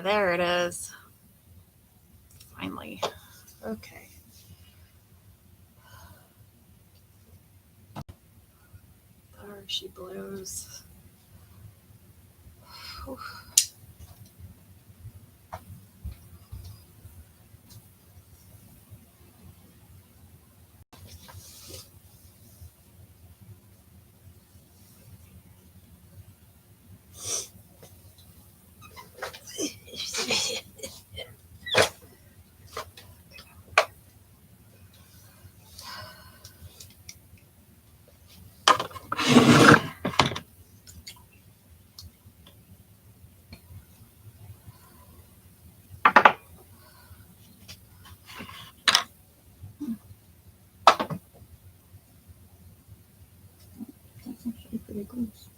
there it is. Finally. Okay. There she blows. Whew. That's actually pretty close.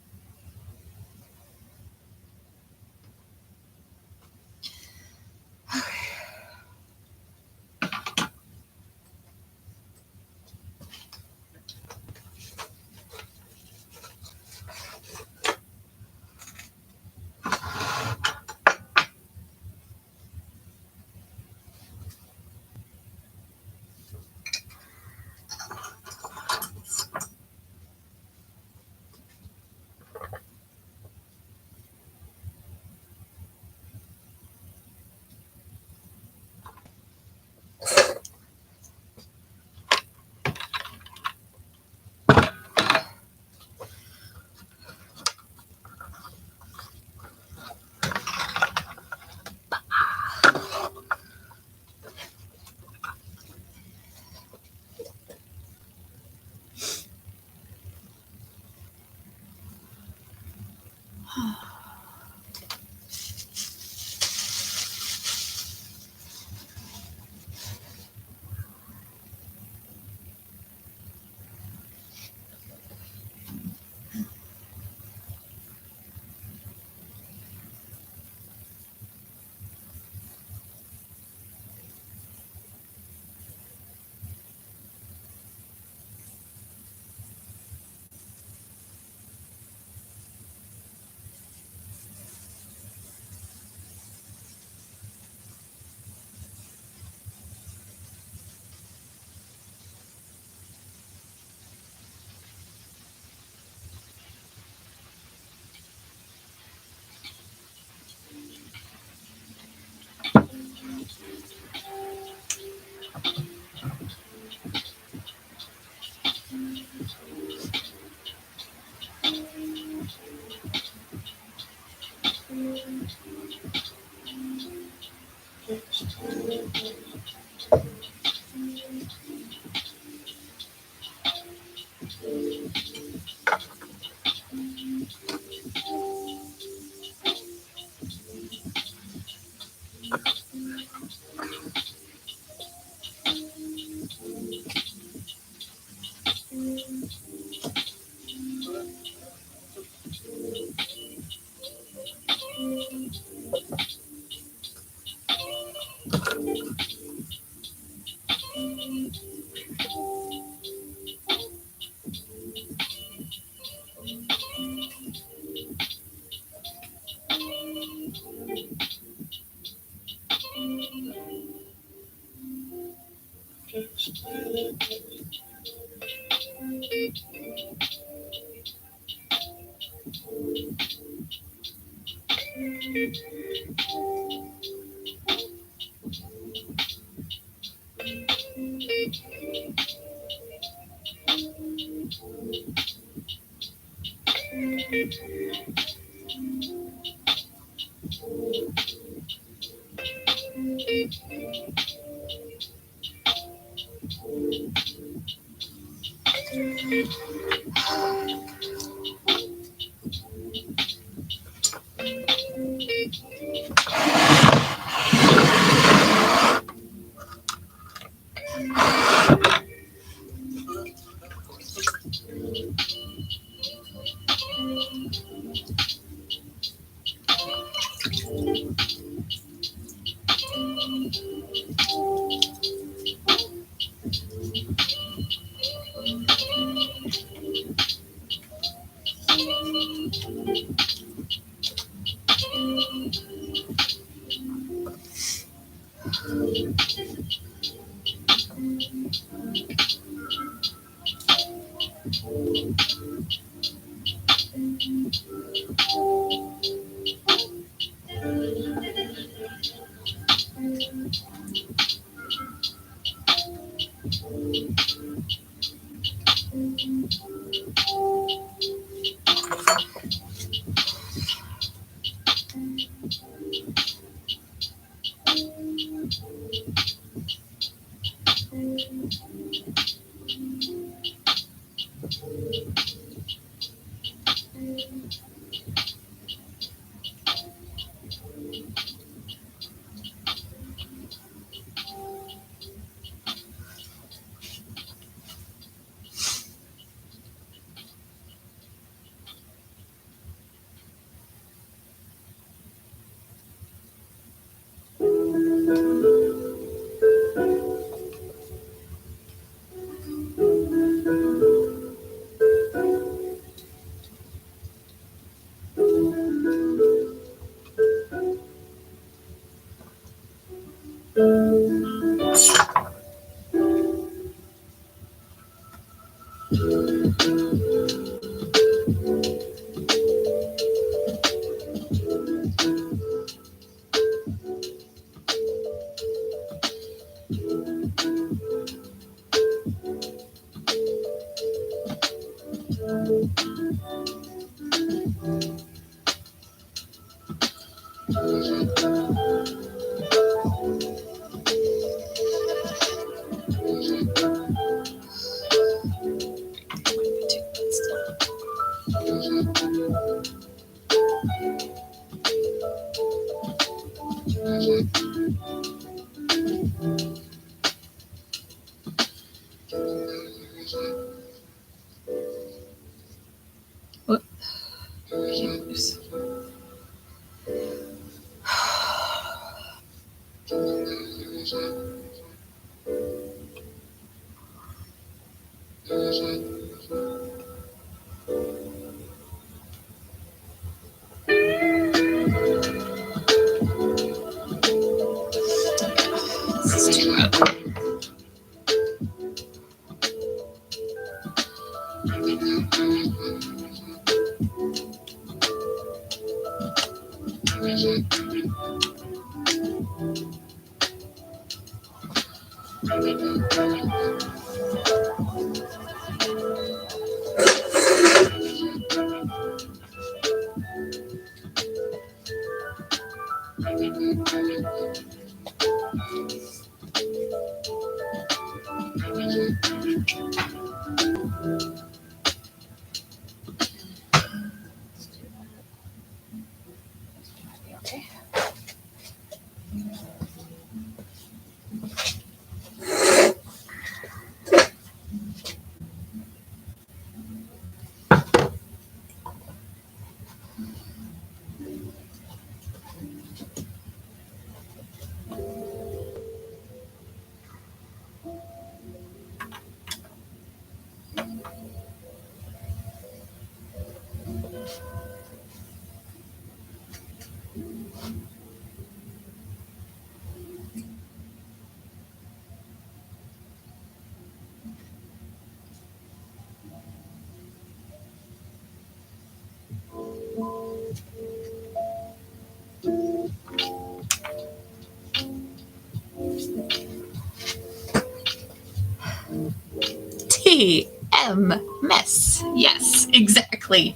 TMS. Yes, exactly.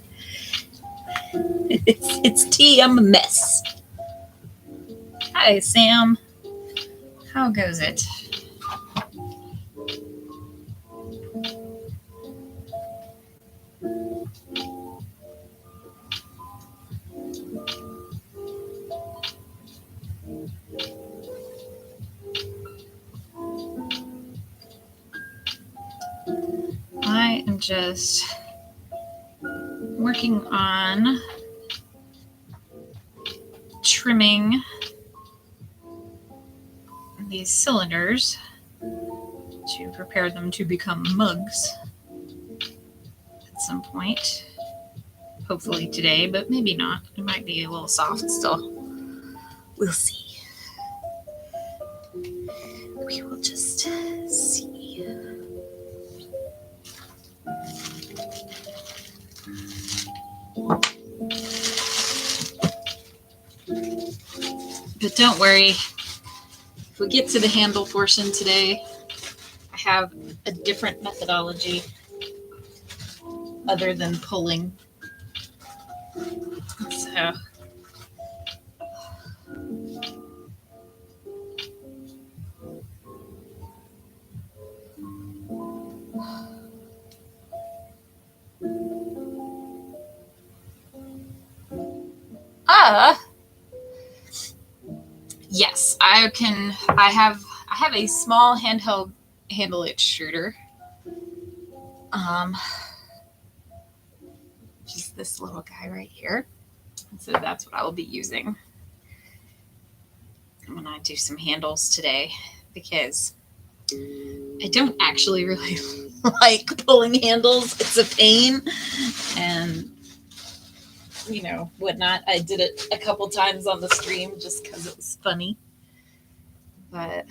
It's TMS. Hi, Sam. How goes it? I am just working on trimming these cylinders to prepare them to become mugs at some point. Hopefully today, but maybe not. It might be a little soft still. We'll see. We will just see. But don't worry. If we get to the handle portion today, I have a different methodology other than pulling. So yes, I have a small handheld handle extruder. Just this little guy right here. So that's what I will be using when I do some handles today, because I don't actually really like pulling handles. It's a pain and whatnot. I did it a couple times on the stream just because it was funny. But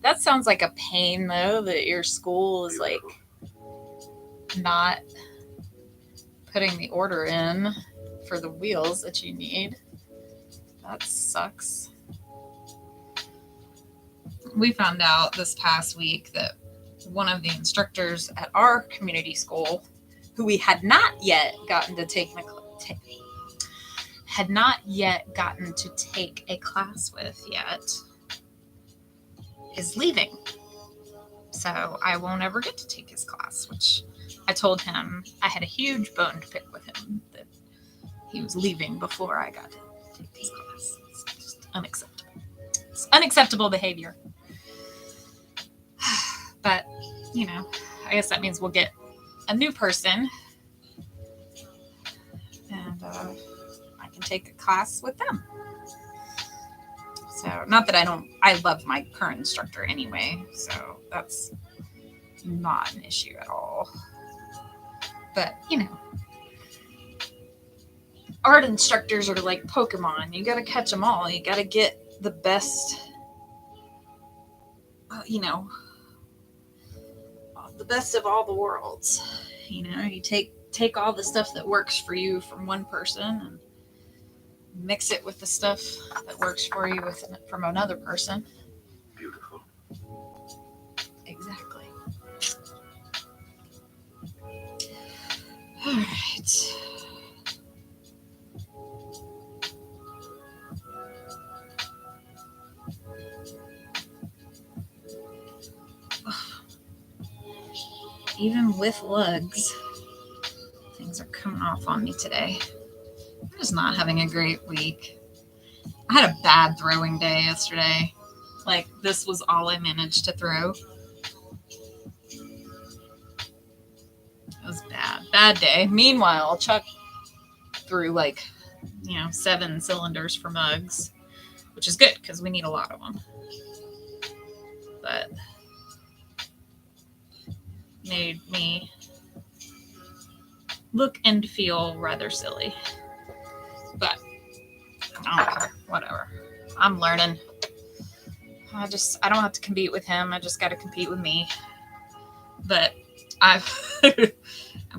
that sounds like a pain, though, that your school is like not putting the order in for the wheels that you need. That sucks. We found out this past week that one of the instructors at our community school, who we had not yet gotten to take a class with yet, is leaving. So I won't ever get to take his class, which I told him I had a huge bone to pick with him, that he was leaving before I got to take his class. It's just unacceptable. It's unacceptable behavior. But, I guess that means we'll get a new person, and I can take a class with them. So, not that I love my current instructor anyway, so that's not an issue at all. But, art instructors are like Pokemon. You got to catch them all. You got to get the best, the best of all the worlds. You take all the stuff that works for you from one person and mix it with the stuff that works for you from another person. Beautiful. Exactly. All right. Even with lugs, things are coming off on me today. I'm just not having a great week. I had a bad throwing day yesterday. Like, this was all I managed to throw. It was bad. Bad day. Meanwhile, Chuck threw 7 cylinders for mugs, which is good because we need a lot of them. But made me look and feel rather silly. But I don't care. Whatever. I'm learning. I don't have to compete with him. I just got to compete with me. But I'm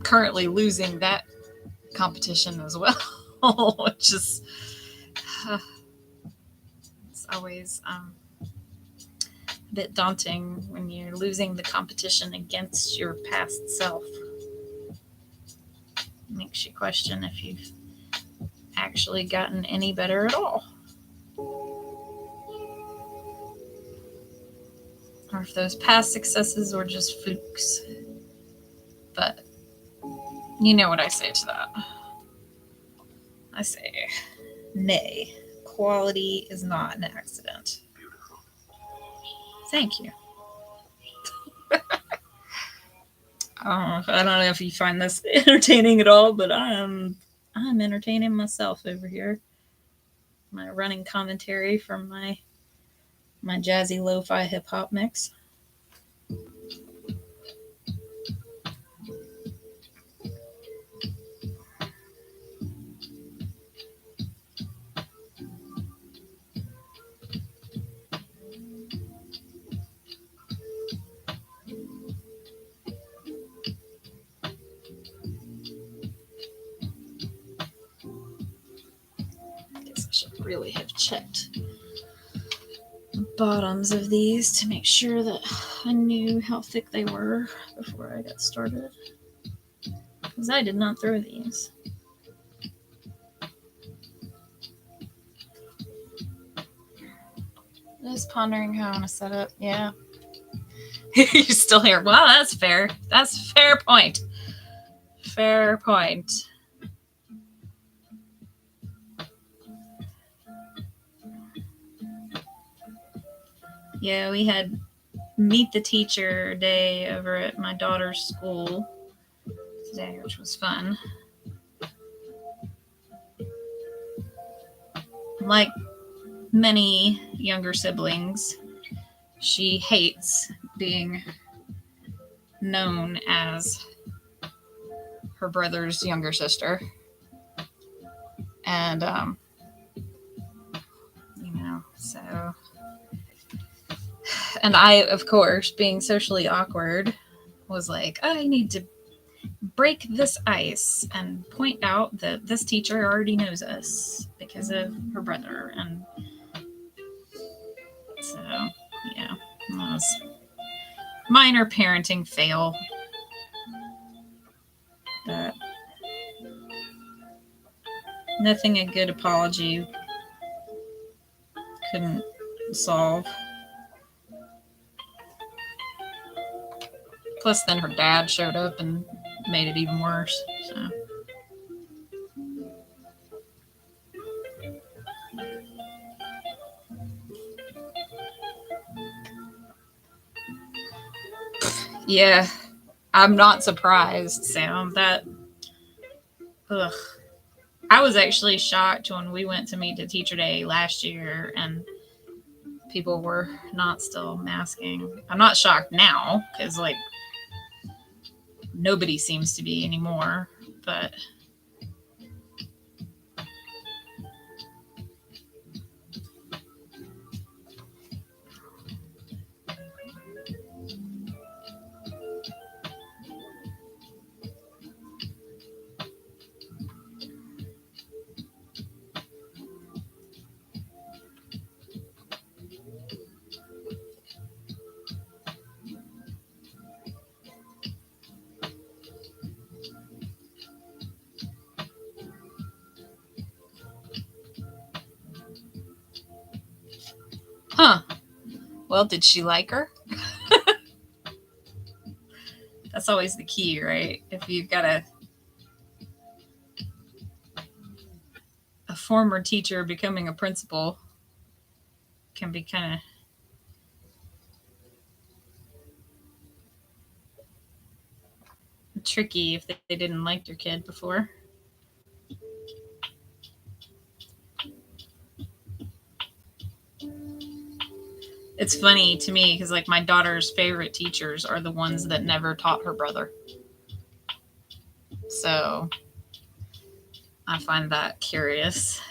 currently losing that competition as well, which is it's always a bit daunting when you're losing the competition against your past self. It makes you question if you've actually gotten any better at all, or if those past successes were just flukes. But you know what I say to that. I say, nay, quality is not an accident. Beautiful. Thank you. I don't know if you find this entertaining at all, but I'm entertaining myself over here. My running commentary from my jazzy lo-fi hip hop mix. I guess I should really have checked bottoms of these to make sure that I knew how thick they were before I got started. Because I did not throw these. Just pondering how I want to set up. Yeah. You're still here. Well, that's fair. That's a fair point. Fair point. Yeah, we had meet the teacher day over at my daughter's school today, which was fun. Like many younger siblings, she hates being known as her brother's younger sister. And, so. And I, of course, being socially awkward, was like, I need to break this ice and point out that this teacher already knows us because of her brother. And so, yeah, that was minor parenting fail. But nothing a good apology couldn't solve. Plus, then her dad showed up and made it even worse. So. Yeah, I'm not surprised, Sam. Ugh. I was actually shocked when we went to meet the teacher day last year and people were not still masking. I'm not shocked now because, like, nobody seems to be anymore, but huh. Well, did she like her? That's always the key, right? If you've got a former teacher becoming a principal, can be kind of tricky if they didn't like your kid before. It's funny to me because, like, my daughter's favorite teachers are the ones that never taught her brother. So I find that curious.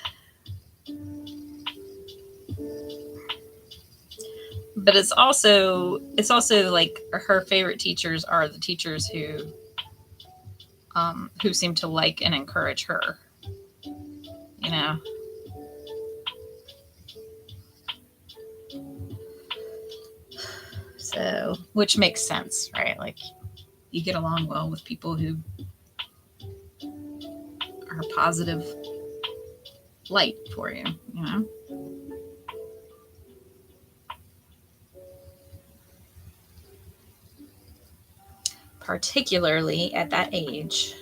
But it's also like her favorite teachers are the teachers who seem to like and encourage her. You know. So, which makes sense, right? Like, you get along well with people who are a positive light for you, you know? Particularly at that age.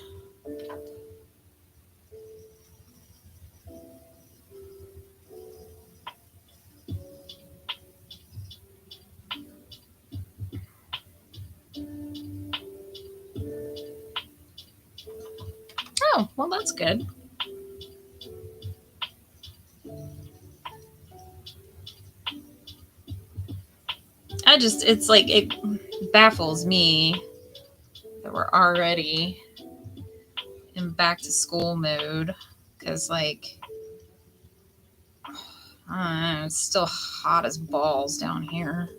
Oh, well, that's good. It's like, it baffles me that we're already in back to school mode because, like, I don't know, it's still hot as balls down here.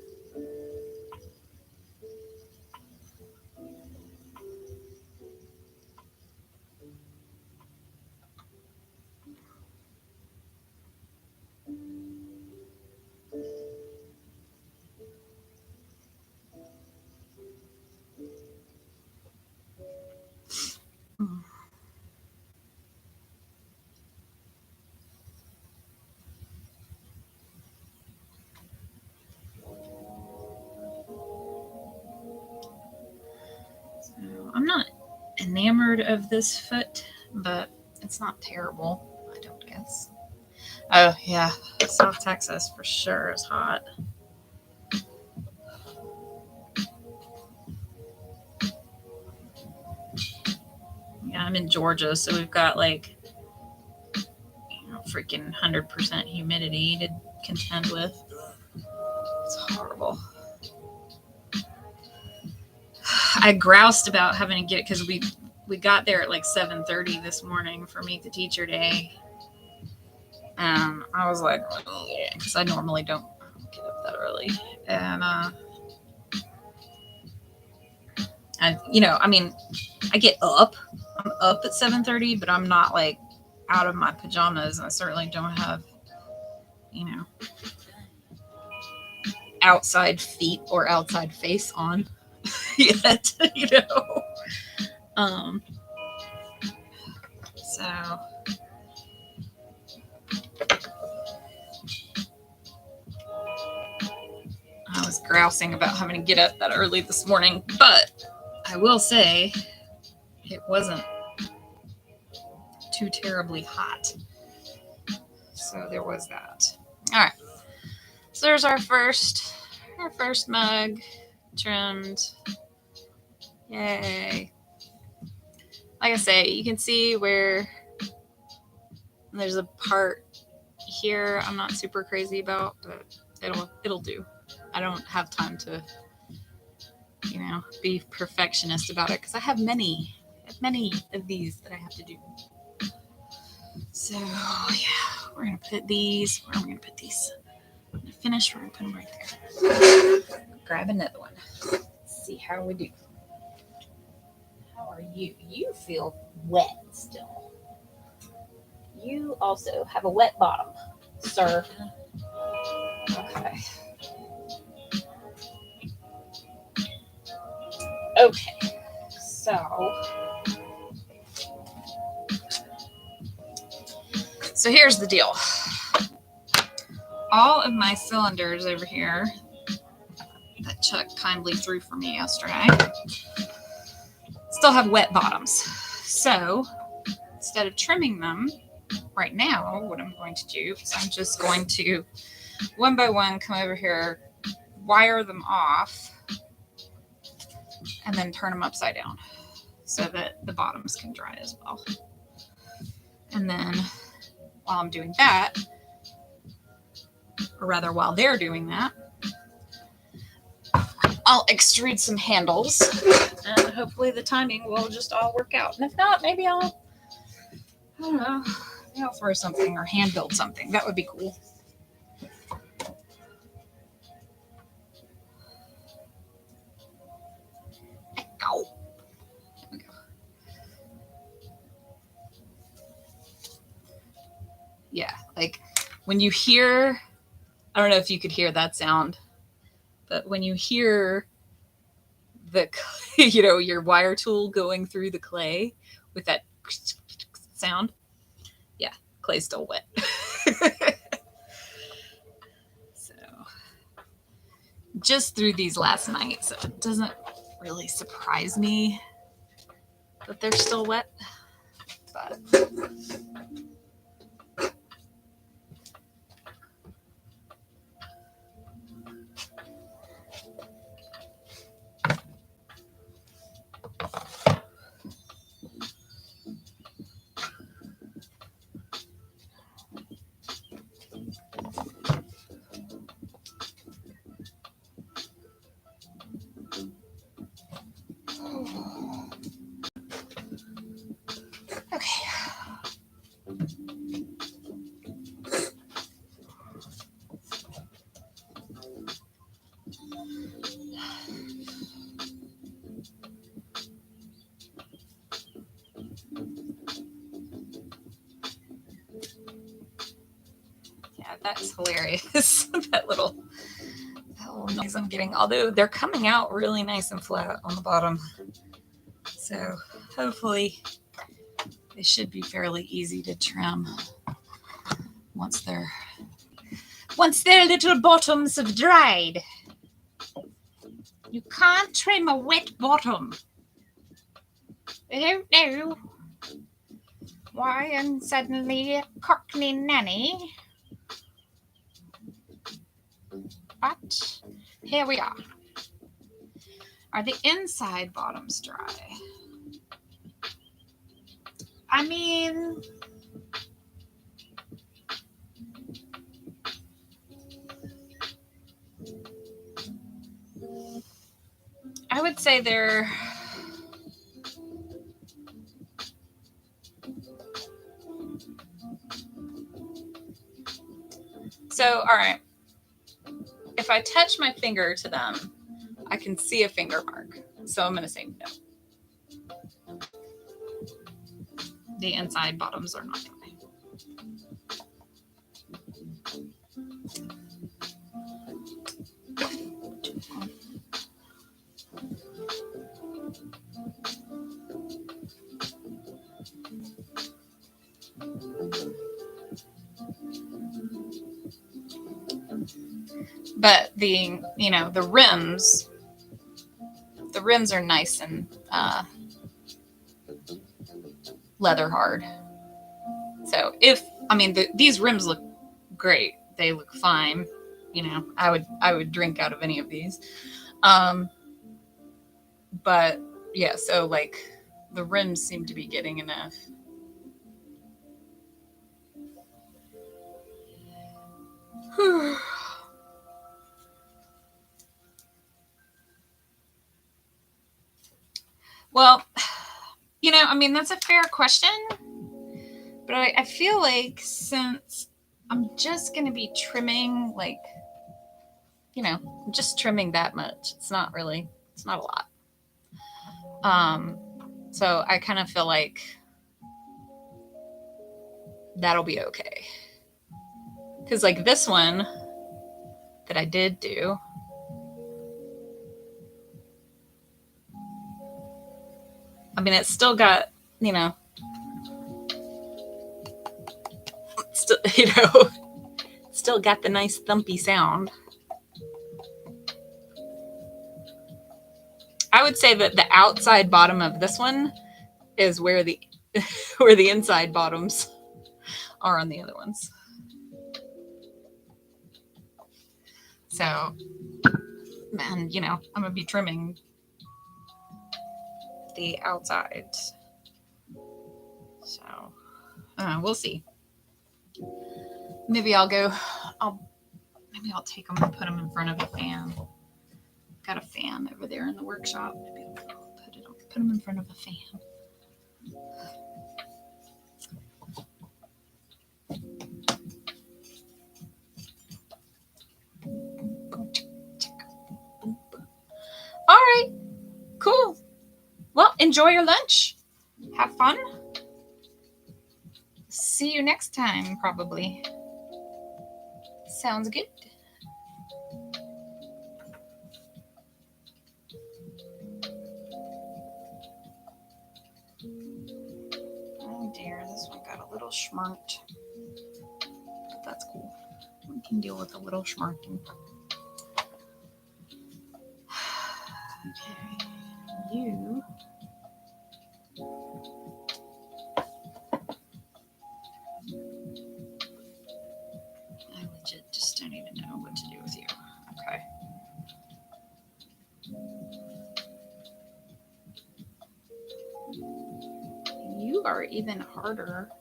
I'm not enamored of this foot, but it's not terrible, I don't guess. Oh, yeah. South Texas for sure is hot. Yeah, I'm in Georgia, so we've got like, freaking 100% humidity to contend with. It's horrible. I groused about having to get it because we got there at like 7:30 this morning for Meet the Teacher Day. And I was like, because I normally don't get up that early. And, I mean, I get up. I'm up at 7:30, but I'm not like out of my pajamas. And I certainly don't have, outside feet or outside face on yet, So I was grousing about having to get up that early this morning, but I will say it wasn't too terribly hot. So there was that. All right. So there's our first mug trimmed. Yay. Like I say, you can see where there's a part here I'm not super crazy about, but it'll do. I don't have time to, be perfectionist about it because I have many of these that I have to do. So yeah, we're gonna put these. Where am I gonna put these? I'm gonna finish. We're gonna put them right there. Grab another one. Let's see how we do. How are you? You feel wet still. You also have a wet bottom, sir. Okay. Okay. So here's the deal. All of my cylinders over here that Chuck kindly threw for me yesterday still have wet bottoms. So instead of trimming them right now, what I'm going to do is I'm just going to one by one come over here, wire them off, and then turn them upside down so that the bottoms can dry as well. And then while I'm doing that, or rather while they're doing that, I'll extrude some handles and hopefully the timing will just all work out. And if not, maybe I don't know, maybe I'll throw something or hand build something. That would be cool. Ow. There we go. Yeah, like when you hear, I don't know if you could hear that sound, but when you hear the, your wire tool going through the clay with that sound, yeah, clay's still wet. So just threw these last night, so it doesn't really surprise me that they're still wet, but okay. Yeah, that's hilarious. that little noise I'm getting, although they're coming out really nice and flat on the bottom. So hopefully they should be fairly easy to trim once their little bottoms have dried. You can't trim a wet bottom. I don't know why I'm suddenly a Cockney nanny. But here we are. Are the inside bottoms dry? I mean, I would say they're so, all right. If I touch my finger to them, I can see a finger mark. So I'm going to say no. The inside bottoms are not dry. But the rims are nice and leather hard. So these rims look great. They look fine. I would drink out of any of these. But yeah, so like the rims seem to be getting enough. Well, that's a fair question. But I feel like since I'm just going to be trimming, I'm just trimming that much. It's not a lot. So I kind of feel like that'll be okay. Because like this one that I did do, it's still got, still got the nice thumpy sound. I would say that the outside bottom of this one is where the inside bottoms are on the other ones. So, man, I'm going to be trimming the outsides. So, we'll see. Maybe I'll take them and put them in front of a fan. Got a fan over there in the workshop. Maybe I'll put them in front of a fan. All right, cool. Well, enjoy your lunch. Have fun. See you next time, probably. Sounds good. Oh dear, this one got a little schmarked. But that's cool. We can deal with a little schmarking. Okay, you. I legit just don't even know what to do with you. Okay. You are even harder.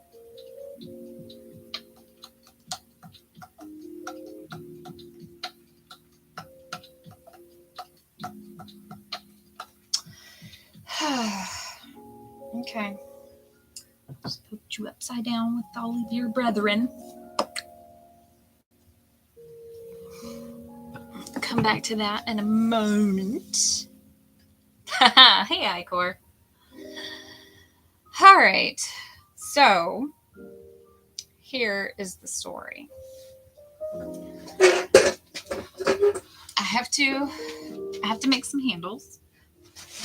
Okay. Just put you upside down with all of your brethren. Come back to that in a moment. Hey, Icor. All right. So here is the story. I have to make some handles,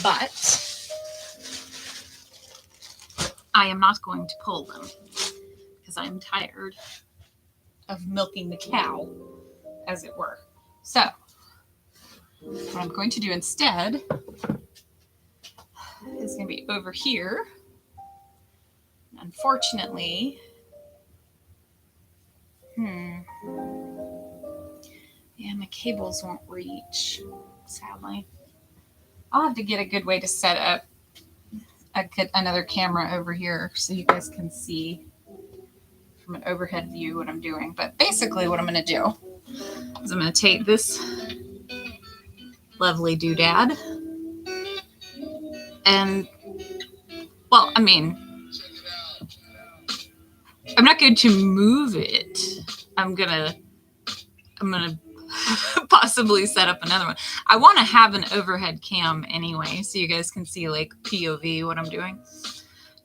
but I am not going to pull them because I'm tired of milking the cow, as it were. So what I'm going to do instead is going to be over here. Unfortunately, yeah, my cables won't reach, sadly. I'll have to get a good way to set up another camera over here so you guys can see from an overhead view what I'm doing. But basically what I'm going to do is I'm going to take this lovely doodad and, well, I mean, I'm not going to move it. I'm gonna possibly set up another one. I want to have an overhead cam anyway, so you guys can see like POV what I'm doing.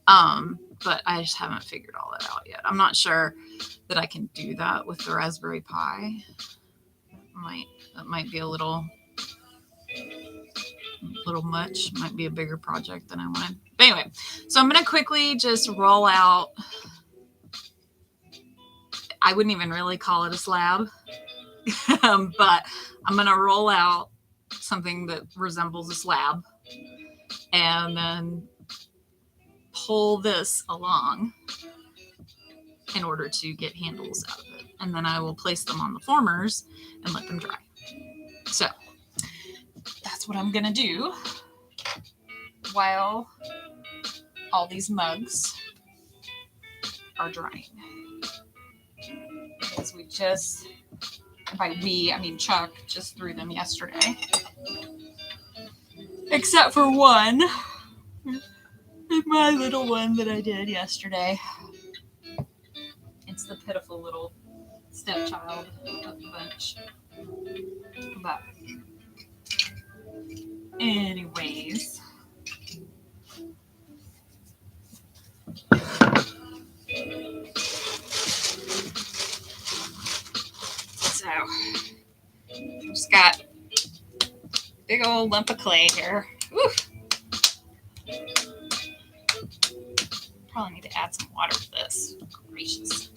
But I just haven't figured all that out yet. I'm not sure that I can do that with the Raspberry Pi. That might be a little much. Might be a bigger project than I wanted. But anyway, so I'm gonna quickly just roll out. I wouldn't even really call it a slab, but I'm gonna roll out something that resembles a slab, and then pull this along in order to get handles out of it. And then I will place them on the formers and let them dry. So that's what I'm going to do while all these mugs are drying. Because we just, by we, I mean Chuck, just threw them yesterday. Except for one. My little one that I did yesterday. It's the pitiful little stepchild of the bunch. But anyways. So just got a big old lump of clay here. Woo. Probably need to add some water to this. Gracious.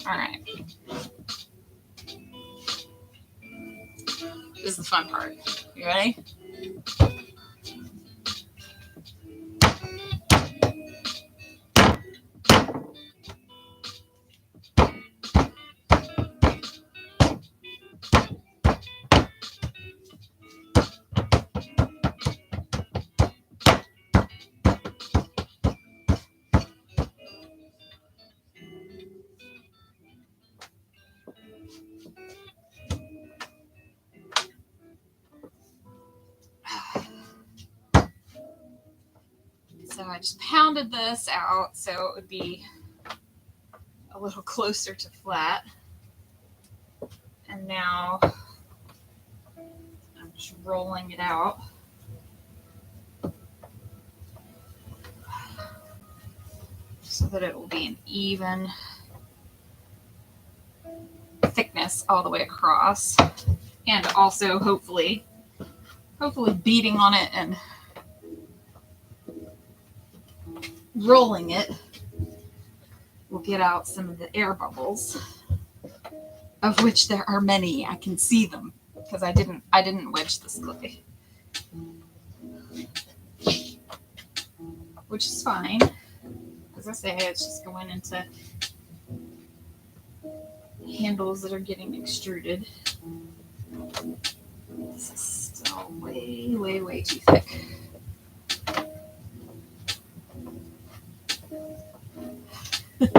All right. This is the fun part. You ready? So I just pounded this out so it would be a little closer to flat. And now I'm just rolling it out. So that it will be an even thickness all the way across. And also hopefully beating on it and rolling it will get out some of the air bubbles, of which there are many. I can see them because I didn't wedge this clay, which is fine. As I say, it's just going into handles that are getting extruded. This is still way too thick.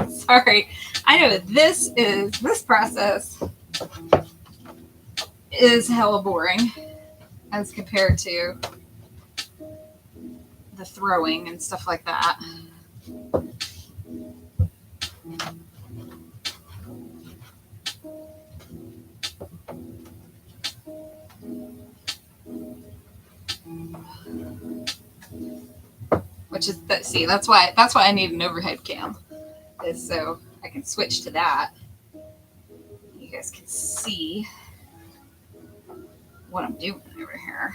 Sorry, I know this process is hella boring as compared to the throwing and stuff like that. Which is see, that's why I need an overhead cam, is so I can switch to that. You guys can see what I'm doing over here.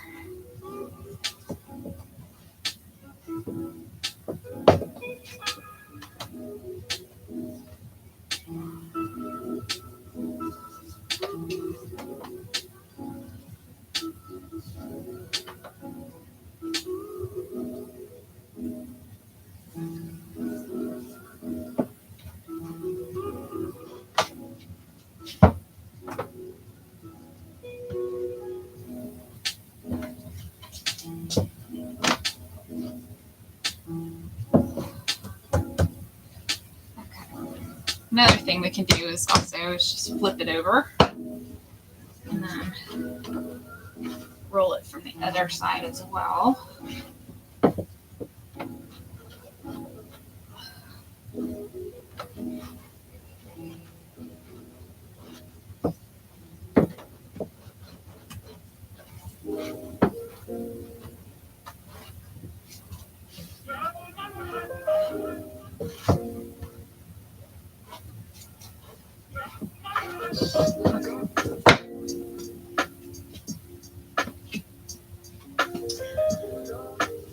Another thing we can do is just flip it over and then roll it from the other side as well.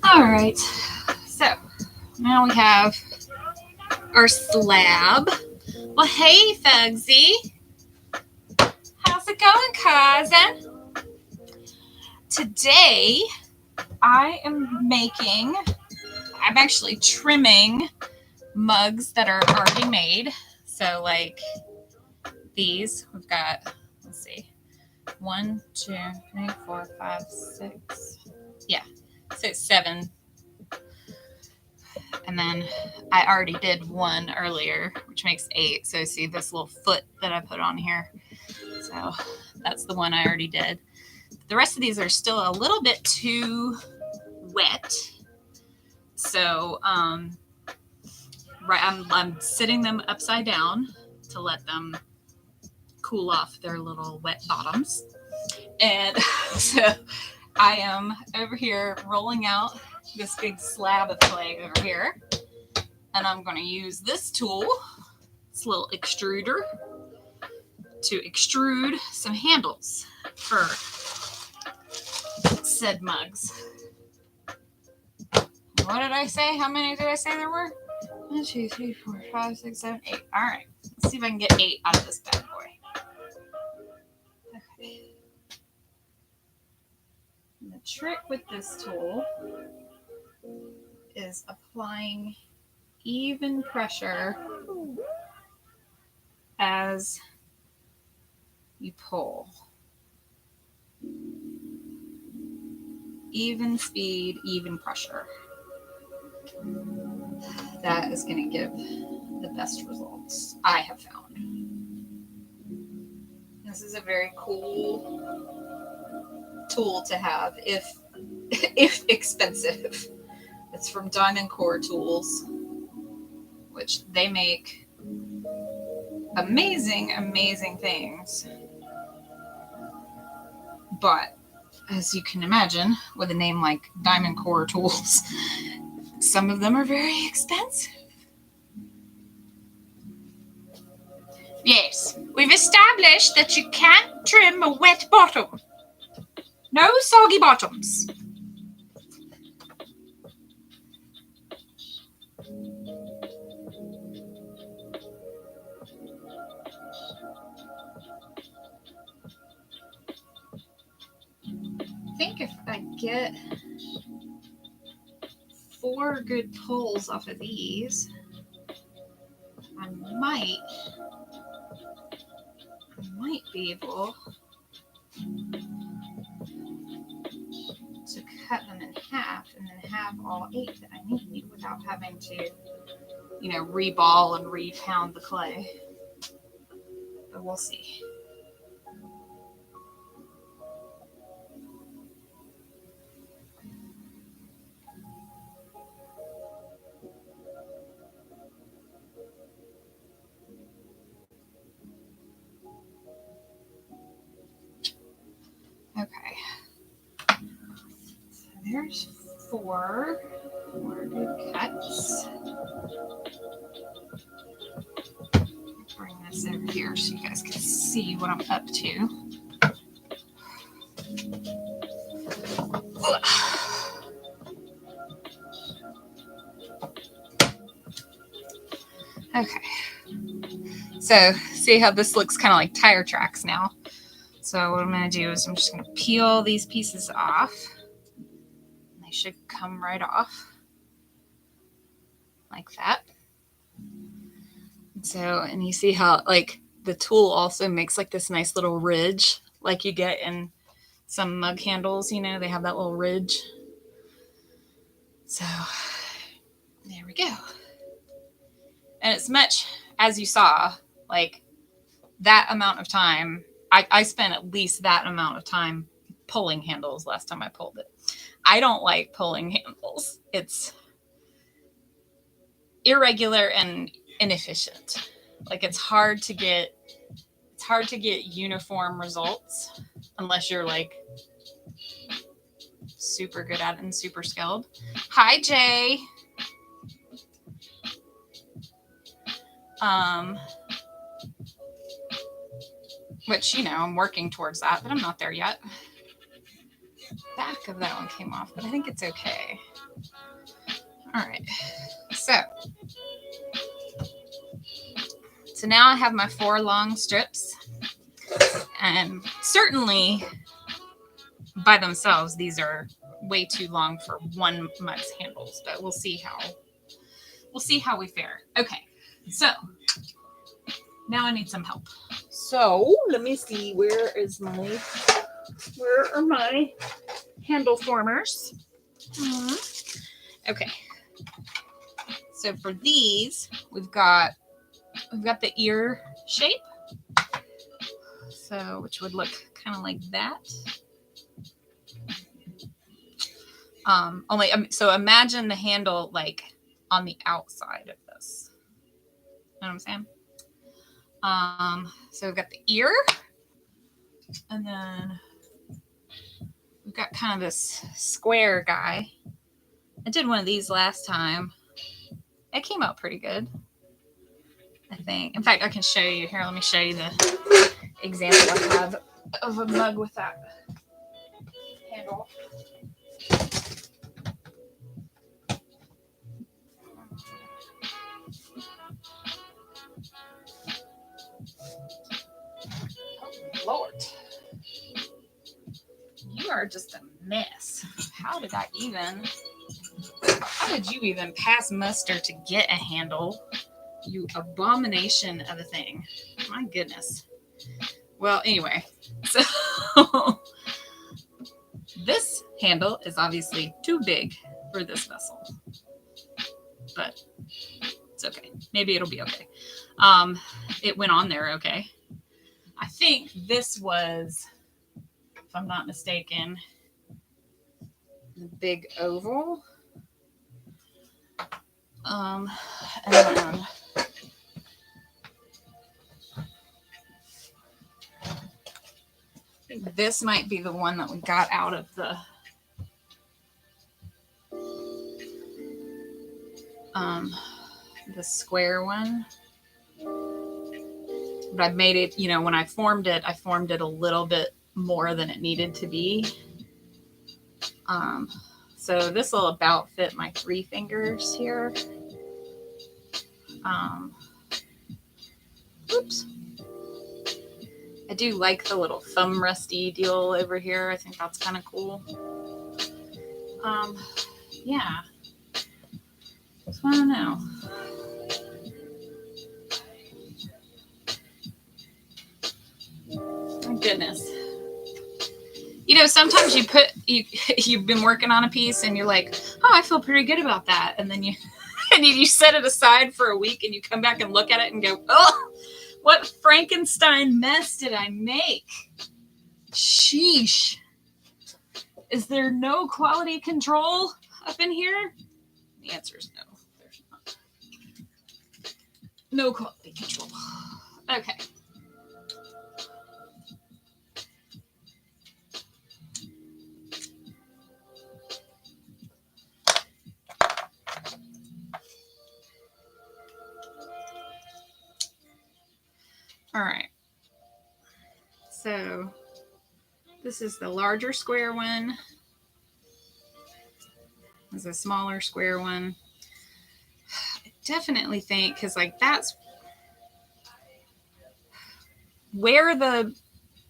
All right, so now we have our slab. Well, hey, Fugsy. How's it going, cousin? Today, I'm actually trimming mugs that are already made. So like these, we've got, let's see, 1, 2, 3, 4, 5, 6. Yeah, 6, 7. And then I already did one earlier, which makes 8. So see this little foot that I put on here. So that's the one I already did. The rest of these are still a little bit too wet. So I'm sitting them upside down to let them cool off their little wet bottoms. And so I am over here rolling out this big slab of clay over here. And I'm going to use this tool, this little extruder, to extrude some handles for said mugs. What did I say? How many did I say there were? 1, 2, 3, 4, 5, 6, 7, 8. All right. Let's see if I can get 8 out of this bad boy. Okay. And the trick with this tool is applying even pressure as you pull. Even speed, even pressure. That is going to give the best results I have found. This is a very cool tool to have if expensive. It's from Diamond Core Tools, which they make amazing things. But as you can imagine, with a name like Diamond Core Tools, some of them are very expensive. Yes, we've established that you can't trim a wet bottom. No soggy bottoms. I think if I get 4 good pulls off of these, I might be able to cut them in half and then have all 8 that I need without having to, reball and repound the clay. But we'll see. Okay. So there's 4 good cuts. Bring this over here so you guys can see what I'm up to. Okay. So see how this looks kind of like tire tracks now. So what I'm going to do is I'm just going to peel these pieces off. They should come right off like that. And you see how like the tool also makes like this nice little ridge like you get in some mug handles, they have that little ridge. So there we go. And it's much as you saw, like that amount of time, I spent at least that amount of time pulling handles last time I pulled it. I don't like pulling handles. It's irregular and inefficient. Like it's hard to get uniform results unless you're like super good at it and super skilled. Hi, Jay. Which, you know, I'm working towards that, but I'm not there yet. Back of that one came off, but I think it's okay. All right. So now I have my 4 long strips, and certainly by themselves, these are way too long for one mug's handles, but we'll see how we fare. Okay. So now I need some help. So let me see, where are my handle formers? Okay. So for these, we've got the ear shape. So which would look kind of like that. So imagine the handle like on the outside of this. You know what I'm saying? So we've got the ear, and then we've got kind of this square guy. I did one of these last time. It came out pretty good, I think. In fact, I can show you here. Let me show you the example I have of a mug with that handle. Lord, you are just a mess. How did you even pass muster to get a handle? You abomination of a thing. My goodness. Well, anyway, so this handle is obviously too big for this vessel, but it's okay. Maybe it'll be okay. It went on there okay. I think this was, if I'm not mistaken, the big oval. And then this might be the one that we got out of the square one. But I made it, you know, when I formed it a little bit more than it needed to be. So this will about fit my 3 fingers here. Oops. I do like the little thumb rusty deal over here. I think that's kind of cool. Yeah. So I don't know. My goodness. You know, sometimes you've been working on a piece and you're like, oh, I feel pretty good about that. And then you set it aside for a week and you come back and look at it and go, oh, what Frankenstein mess did I make? Sheesh. Is there no quality control up in here? The answer is no. There's not. No quality control. Okay. All right. So this is the larger square one. There's a smaller square one. I definitely think, because like that's where the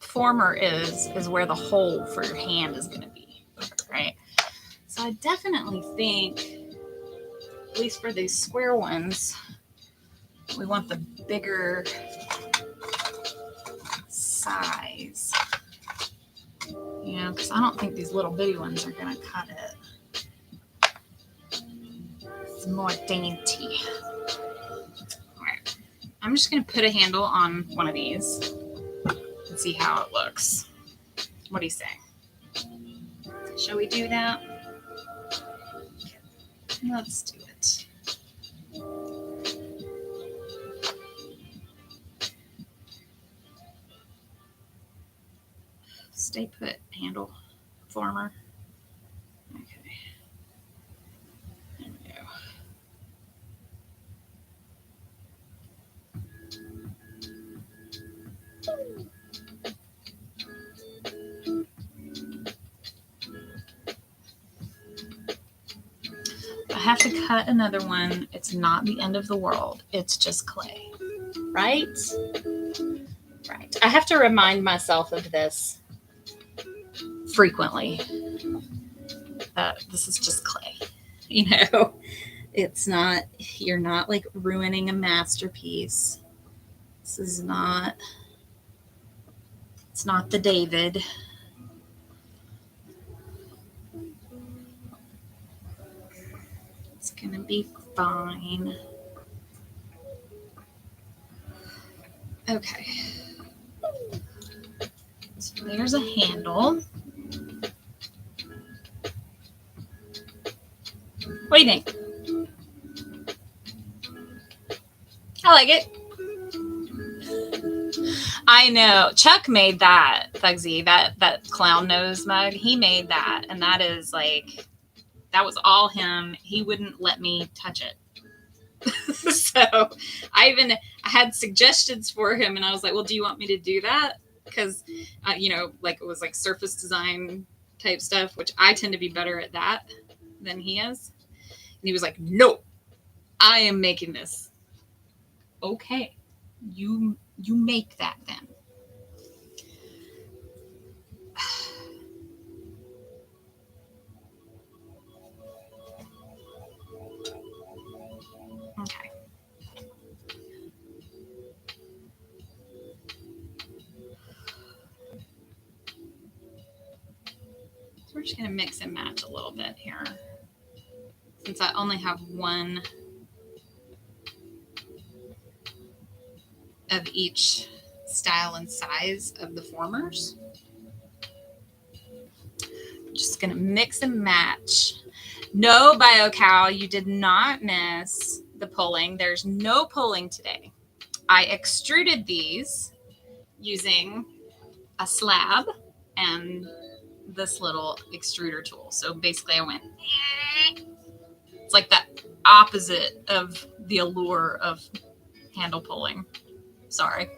former is where the hole for your hand is going to be, right? So I definitely think, at least for these square ones, we want the bigger size. You know, because I don't think these little bitty ones are going to cut it. It's more dainty. All right. I'm just going to put a handle on one of these and see how it looks. What do you say? Shall we do that? Let's do it. Stay put, handle former. Okay. There we go. I have to cut another one. It's not the end of the world. It's just clay. Right? Right. I have to remind myself of this frequently. That this is just clay. You know, it's not, you're not like ruining a masterpiece. This is not, it's not the David. It's gonna be fine. Okay. So there's a handle. What do you think? I like it. I know. Chuck made that, Thugsy, that clown nose mug. He made that. And that is like, that was all him. He wouldn't let me touch it. So I had suggestions for him, and I was like, well, do you want me to do that? Because, you know, like it was like surface design type stuff, which I tend to be better at that than he is. And he was like, no, I am making this. Okay, you make that then. Okay. So we're just going to mix and match a little bit here. Since I only have one of each style and size of the formers. Just going to mix and match. No, BioCow, you did not miss the pulling. There's no pulling today. I extruded these using a slab and this little extruder tool. So basically I went, it's like that opposite of the allure of handle pulling. Sorry.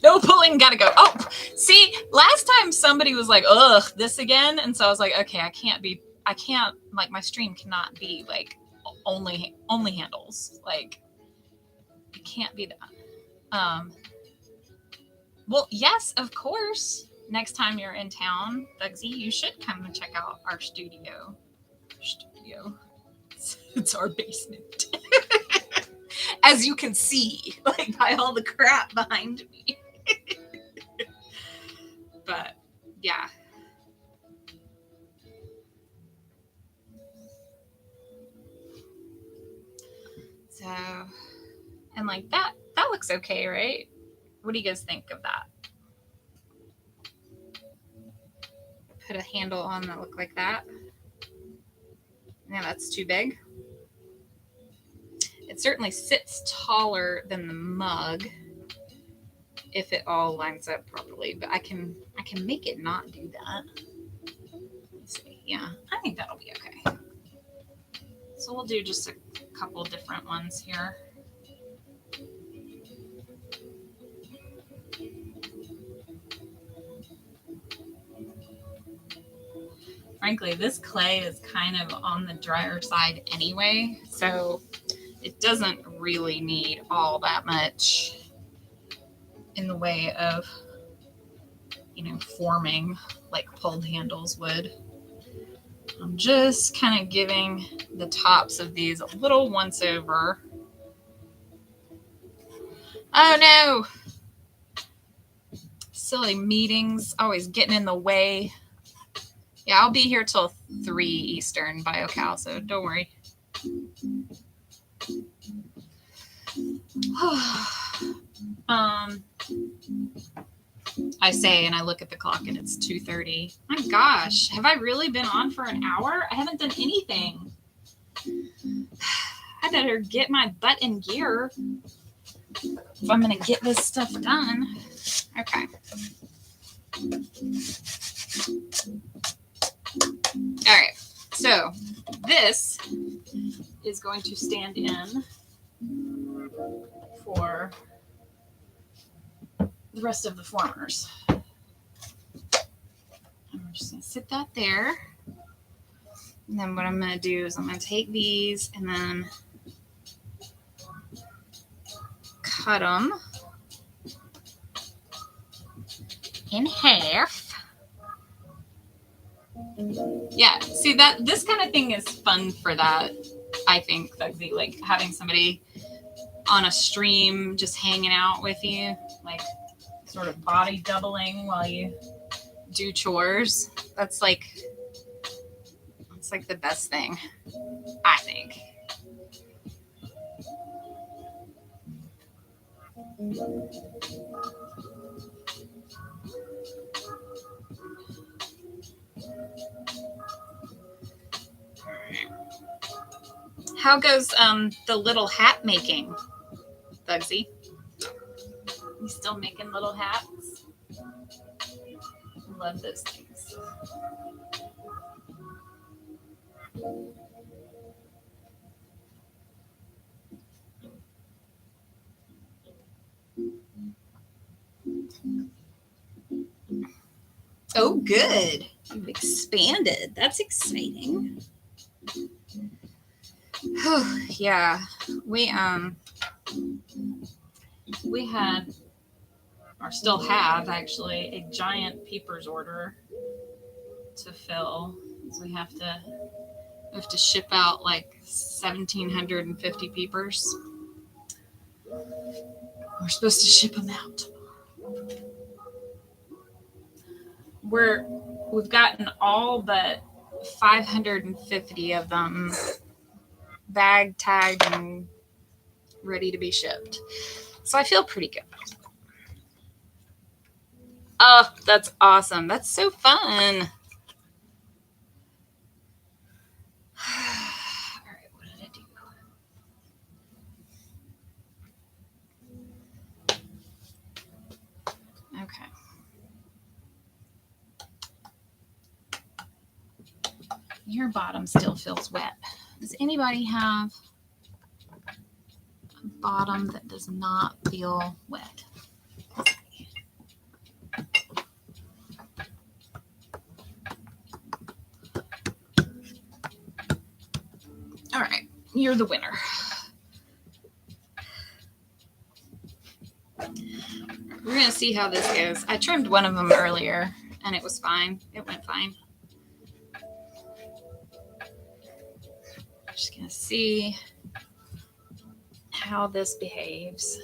No pulling, gotta go. Oh, see, last time somebody was like, ugh, this again. And so I was like, okay, I can't, like my stream cannot be like only handles. Like it can't be that. Well, yes, of course. Next time you're in town, Bugsy, you should come and check out our studio. It's our basement. As you can see, like by all the crap behind me. But yeah. So, and like that looks okay, right? What do you guys think of that? Put a handle on that look like that. Yeah, that's too big. It certainly sits taller than the mug if it all lines up properly, but I can make it not do that. Let's see. Yeah, I think that'll be okay. So we'll do just a couple different ones here. Frankly, this clay is kind of on the drier side anyway, so it doesn't really need all that much in the way of, you know, forming like pulled handles would. I'm just kind of giving the tops of these a little once over. Oh no! Silly meetings always getting in the way. Yeah, I'll be here till 3 Eastern, BioCal, so don't worry. I say, and I look at the clock, and it's 2:30. My gosh, have I really been on for an hour? I haven't done anything. I better get my butt in gear if I'm going to get this stuff done. Okay. All right. So this is going to stand in for the rest of the formers. And we're just going to sit that there. And then what I'm going to do is I'm going to take these and then cut them in half. Yeah, see that this kind of thing is fun for that. I think like having somebody on a stream just hanging out with you, like sort of body doubling while you do chores. That's like the best thing, I think. How goes the little hat making, Bugsy? You still making little hats? Love those things. Oh, good. You've expanded. That's exciting. Yeah, we had, or still have actually, a giant peepers order to fill. So we have to ship out like 1,750 peepers. We're supposed to ship them out. We've gotten all but 550 of them bagged, tagged, and ready to be shipped. So I feel pretty good. Oh, that's awesome. That's so fun. All right, what did I do? Okay. Your bottom still feels wet. Does anybody have a bottom that does not feel wet? All right, you're the winner. We're going to see how this goes. I trimmed one of them earlier, and it was fine. It went fine. Just going to see how this behaves.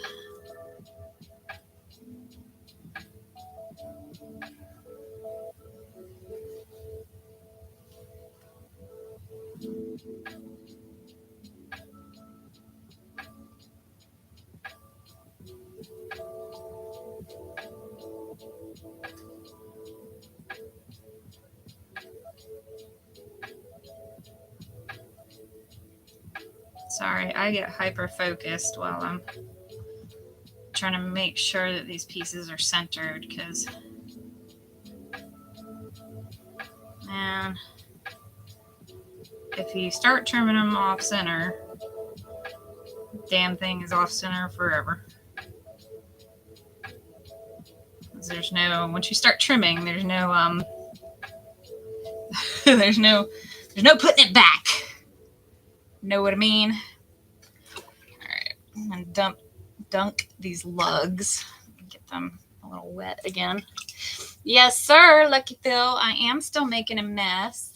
Sorry, I get hyper focused while I'm trying to make sure that these pieces are centered because, man, if you start trimming them off center, damn thing is off center forever. There's no, once you start trimming, there's no there's no putting it back. Know what I mean? All right, I'm gonna dunk these lugs, get them a little wet again. Yes, sir, Lucky Phil. I am still making a mess.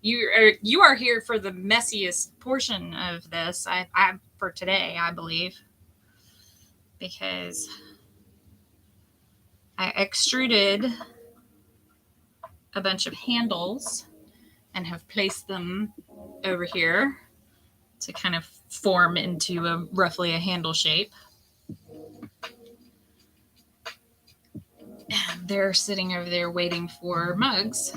You are here for the messiest portion of this. I for today, I believe, because I extruded a bunch of handles and have placed them over here to kind of form into roughly a handle shape. And they're sitting over there waiting for mugs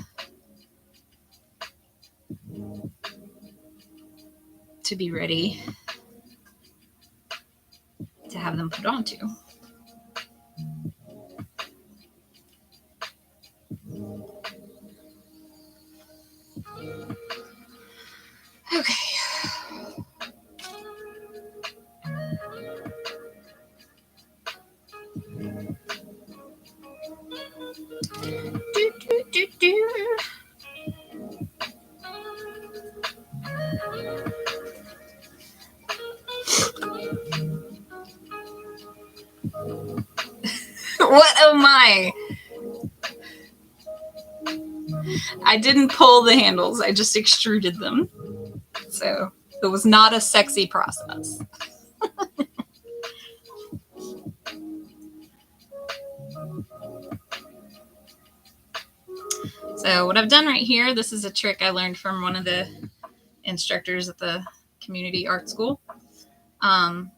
to be ready to have them put onto. Okay. What am I didn't pull the handles. I just extruded them. So it was not a sexy process. So what I've done right here, this is a trick I learned from one of the instructors at the community art school. I'm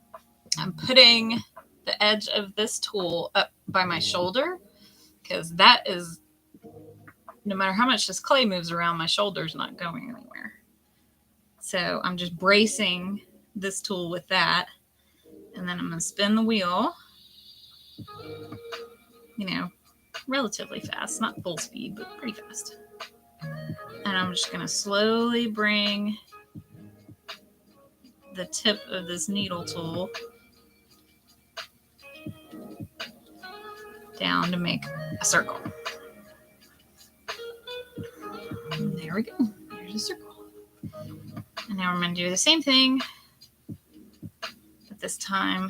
putting the edge of this tool up by my shoulder, because that is, no matter how much this clay moves around, my shoulder's not going anywhere. So I'm just bracing this tool with that, and then I'm going to spin the wheel, you know, relatively fast, not full speed, but pretty fast. And I'm just going to slowly bring the tip of this needle tool down to make a circle. And there we go. There's a circle. And now we're going to do the same thing, but this time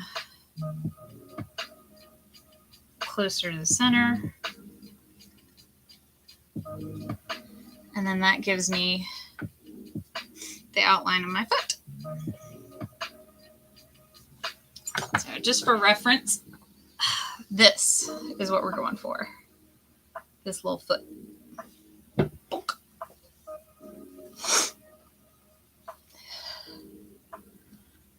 closer to the center. And then that gives me the outline of my foot. So just for reference, this is what we're going for. This little foot.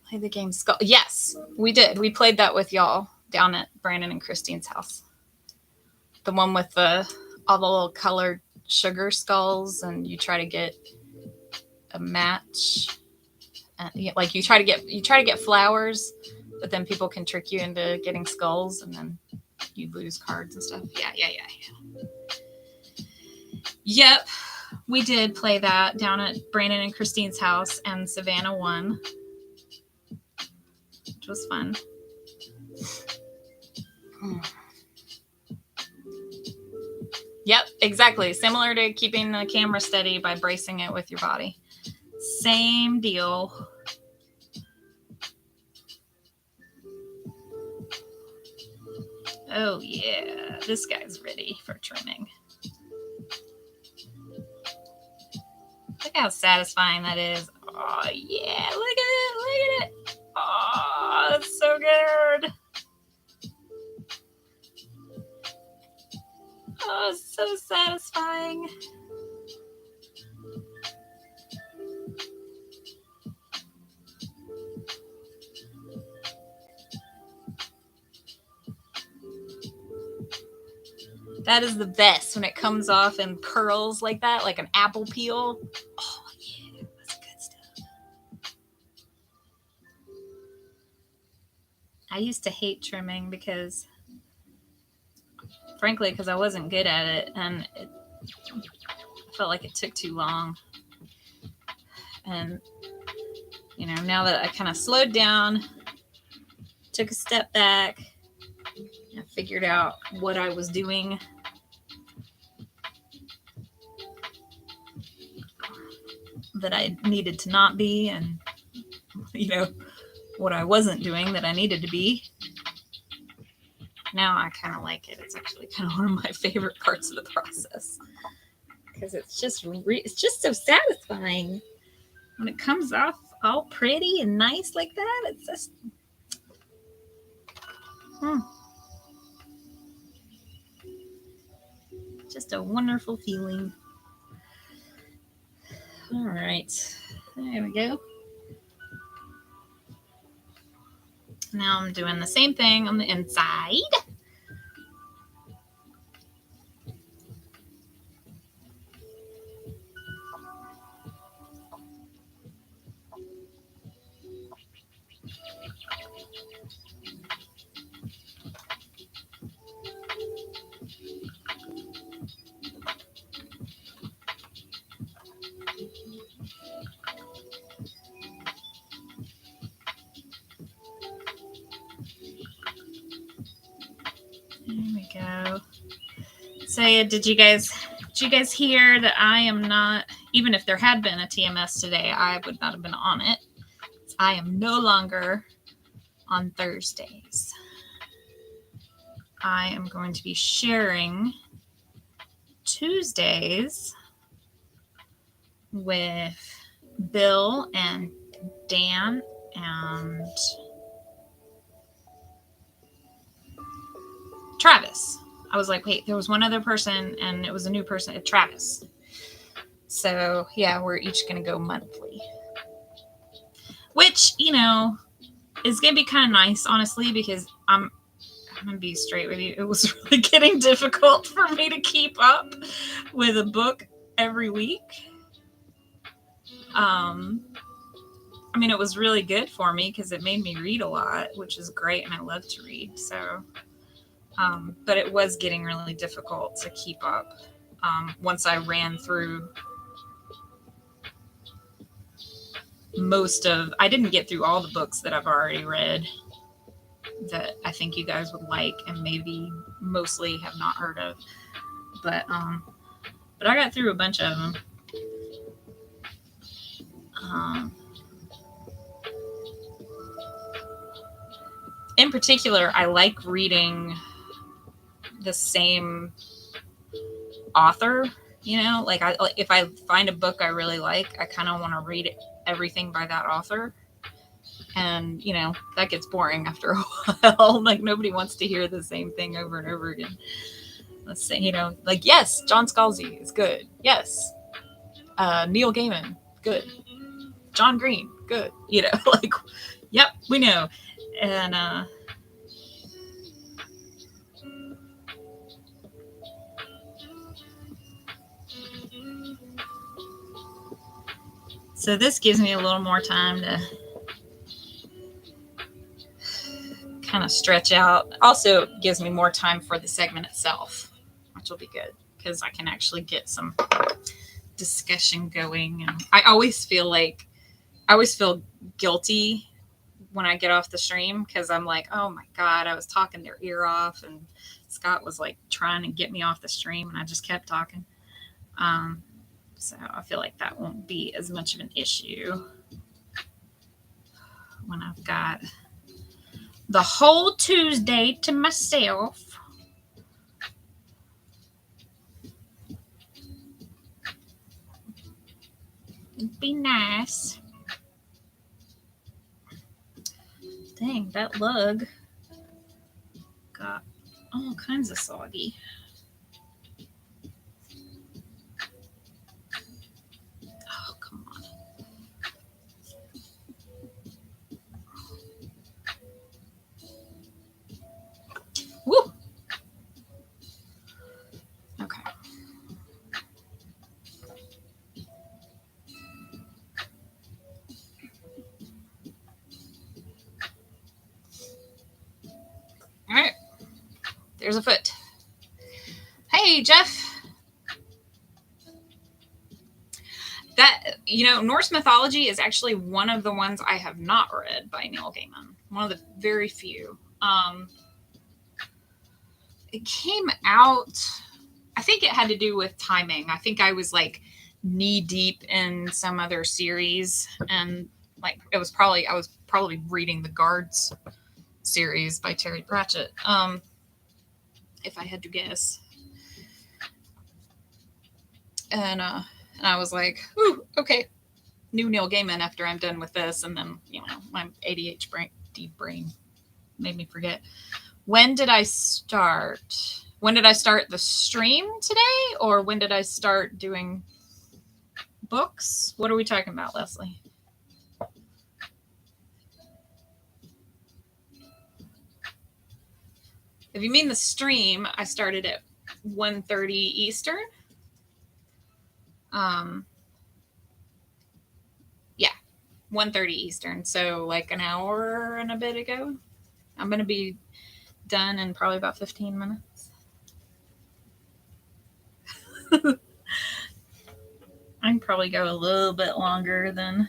Play the game Skull. Yes, we did. We played that with y'all down at Brandon and Christine's house. The one with all the little colored sugar skulls, and you try to get a match. Like you try to get flowers, but then people can trick you into getting skulls, and then you lose cards and stuff. Yeah. Yep, we did play that down at Brandon and Christine's house, and Savannah won, which was fun. Yep, exactly. Similar to keeping the camera steady by bracing it with your body. Same deal. Oh yeah, this guy's ready for trimming. Look how satisfying that is. Oh yeah, look at it. Oh, that's so good. Oh, so satisfying. That is the best when it comes off in curls like that, like an apple peel. Oh, yeah, that's good stuff. I used to hate trimming because I wasn't good at it, and it felt like it took too long. And, you know, now that I kind of slowed down, took a step back, and figured out what I was doing, that I needed to not be, and, you know, what I wasn't doing that I needed to be. Now I kind of like it. It's actually kind of one of my favorite parts of the process, because it's just so satisfying when it comes off all pretty and nice like that. It's just a wonderful feeling. All right, there we go. Now I'm doing the same thing on the inside. There we go. So did you guys hear that I am not, even if there had been a TMS today, I would not have been on it. I am no longer on Thursdays. I am going to be sharing Tuesdays with Bill and Dan and Travis. I was like, wait, there was one other person and it was a new person, Travis. So yeah, we're each going to go monthly. Which, you know, is going to be kind of nice, honestly, because I'm going to be straight with you. It was really getting difficult for me to keep up with a book every week. I mean, it was really good for me because it made me read a lot, which is great, and I love to read. So, but it was getting really difficult to keep up once I ran through I didn't get through all the books that I've already read that I think you guys would like and maybe mostly have not heard of. But I got through a bunch of them. In particular, I like reading the same author, you know, like if I find a book I really like, I kind of want to read everything by that author. And, you know, that gets boring after a while. Like nobody wants to hear the same thing over and over again. Let's say, you know, like, yes, John Scalzi is good. Yes. Neil Gaiman, good. John Green, good. You know, like, yep, we know. And, so this gives me a little more time to kind of stretch out. Also gives me more time for the segment itself, which will be good because I can actually get some discussion going. And I always feel guilty when I get off the stream because I'm like, oh my God, I was talking their ear off and Scott was like trying to get me off the stream and I just kept talking. So I feel like that won't be as much of an issue when I've got the whole Tuesday to myself. It'd be nice. Dang, that lug got all kinds of soggy. Oh, come on. Woo! Okay. All right. There's a foot. Hey, Jeff. That, you know, Norse mythology is actually one of the ones I have not read by Neil Gaiman. One of the very few. It came out, I think it had to do with timing. I think I was like knee deep in some other series, and like I was probably reading the Guards series by Terry Pratchett, if I had to guess. And I was like, ooh, okay, new Neil Gaiman after I'm done with this. And then, you know, my ADHD brain made me forget. When did I start the stream today? Or when did I start doing books? What are we talking about, Leslie? If you mean the stream, I started at 1:30 Eastern. Yeah, 1:30 Eastern. So like an hour and a bit ago. I'm going to be done in probably about 15 minutes. I can probably go a little bit longer than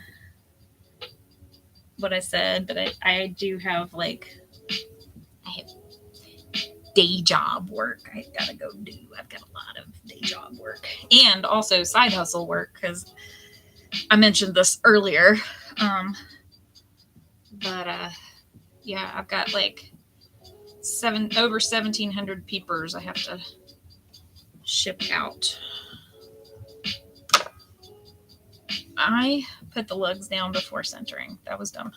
what I said, but I do have I have day job work I gotta go do. I've got a lot of day job work and also side hustle work because I mentioned this earlier. Yeah, I've got like over 1,700 peepers I have to ship out. I put the lugs down before centering. That was dumb.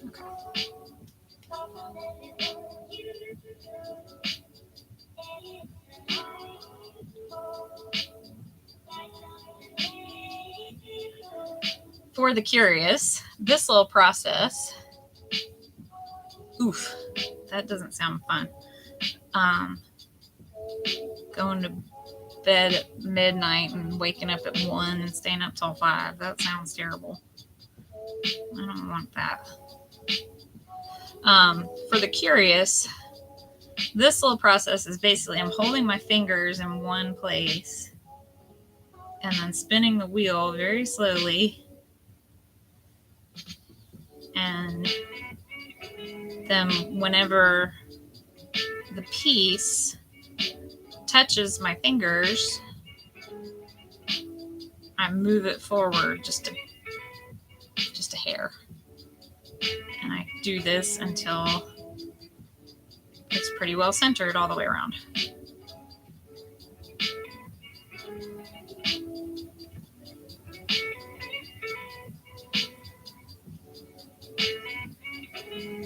Okay. For the curious, this little process, oof, that doesn't sound fun. Going to bed at midnight and waking up at 1 and staying up till 5. That sounds terrible. I don't want that. For the curious, this little process is basically I'm holding my fingers in one place and then spinning the wheel very slowly. And then whenever the piece touches my fingers, I move it forward just a hair. And I do this until it's pretty well centered all the way around.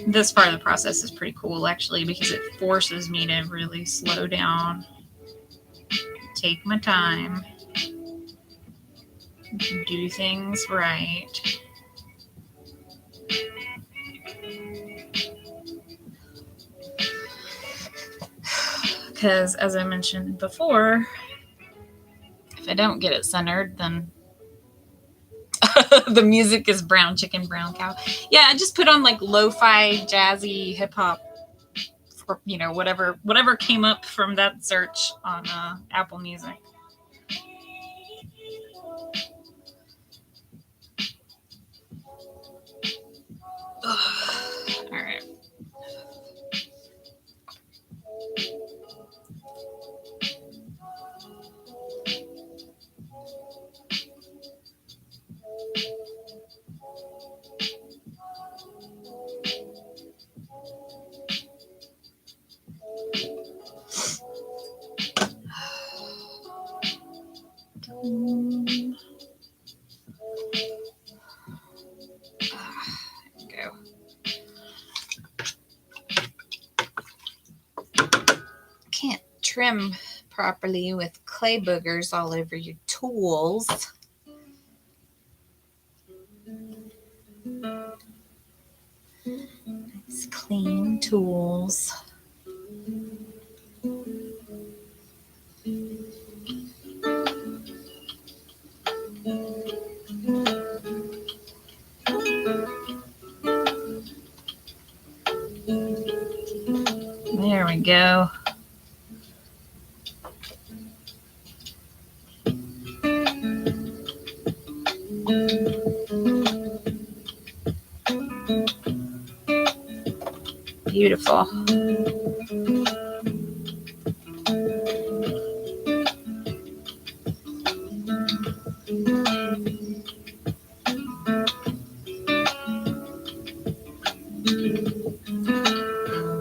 This part of the process is pretty cool actually because it forces me to really slow down, take my time, do things right. Because as I mentioned before, if I don't get it centered, then the music is brown chicken, brown cow. Yeah, I just put on like lo-fi, jazzy, hip hop, or whatever came up from that search on Apple Music. All right. Go. Can't trim properly with clay boogers all over your tools. Nice clean tools. There we go. Beautiful.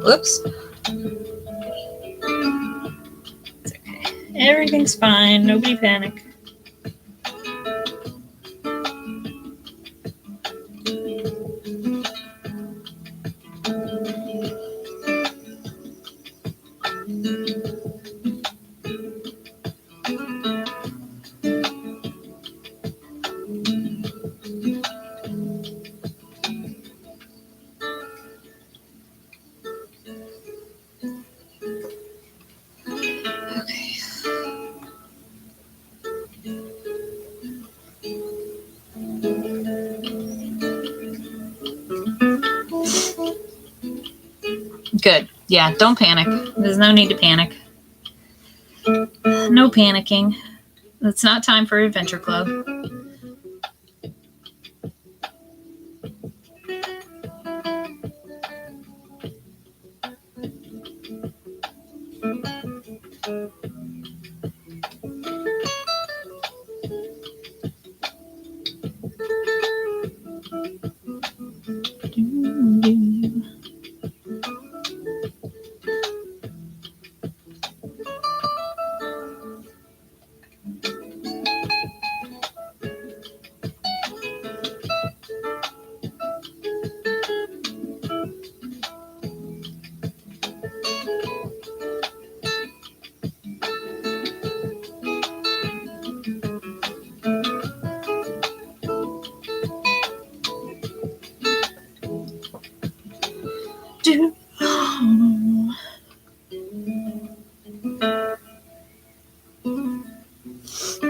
Whoops. It's okay. Everything's fine. Nobody panic. Good. Yeah, don't panic. There's no need to panic. No panicking. It's not time for Adventure Club.